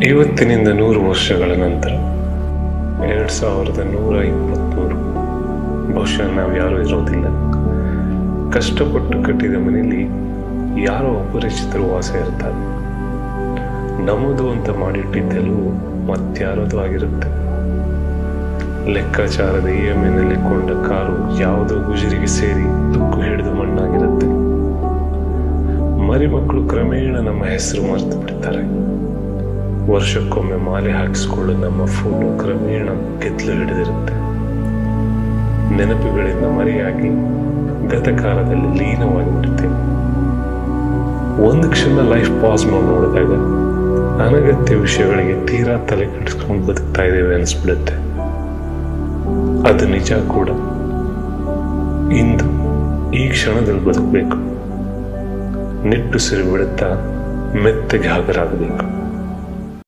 ಇವತ್ತಿನಿಂದ 100 ವರ್ಷಗಳ ನಂತರ 2123 ಬಹುಶಃ ನಾವು ಯಾರೂ ಇರೋದಿಲ್ಲ. ಕಷ್ಟಪಟ್ಟು ಕಟ್ಟಿದ ಮನೆಯಲ್ಲಿ ಯಾರೋ ಅಪರಿಚಿತರು ವಾಸ ಇರ್ತಾರೆ. ನಮ್ಮದು ಅಂತ ಮಾಡಿಟ್ಟಿದ್ದೆಲ್ಲವೂ ಮತ್ಯಾರದು ಆಗಿರುತ್ತೆ. ಲೆಕ್ಕಾಚಾರದ EMI ಕೊಂಡ ಕಾರು ಯಾವುದೋ ಗುಜರಿಗೆ ಸೇರಿ ತುಕ್ಕು ಹಿಡಿದು ಮಣ್ಣಾಗಿರುತ್ತೆ. ಮರಿಮಕ್ಕಳು ಕ್ರಮೇಣ ನಮ್ಮ ಹೆಸರು ಮರೆತು ಬಿಡ್ತಾರೆ. ವರ್ಷಕ್ಕೊಮ್ಮೆ ಮಾಲೆ ಹಾಕಿಸ್ಕೊಳ್ಳೋ ನಮ್ಮ ಫೋಟೋ ಕ್ರಮೇಣ ಗೆದ್ಲು ಹಿಡಿದಿರುತ್ತೆ. ನೆನಪುಗಳಿಂದ ಮರೆಯಾಗಿ ಗತಕಾಲದಲ್ಲಿ ಲೀನವಾಗಿ ಬಿಡ್ತೇವೆ. ಒಂದು ಕ್ಷಣ ಲೈಫ್ ಪಾಸ್ ಮಾಡಿ ನೋಡಿದಾಗ ಅನಗತ್ಯ ವಿಷಯಗಳಿಗೆ ತೀರಾ ತಲೆ ಕೆಡಿಸ್ಕೊಂಡು ಬದುಕ್ತಾ ಇದ್ದೇವೆ ಅನಿಸ್ಬಿಡುತ್ತೆ. ಅದು ನಿಜ ಕೂಡ. ಇಂದು ಈ ಕ್ಷಣದಲ್ಲಿ ಬದುಕಬೇಕು. ನಿಟ್ಟುಸಿರು ಬಿಡುತ್ತಾ ಮೆತ್ತಗೆ ಹಗರಾಗಬೇಕು.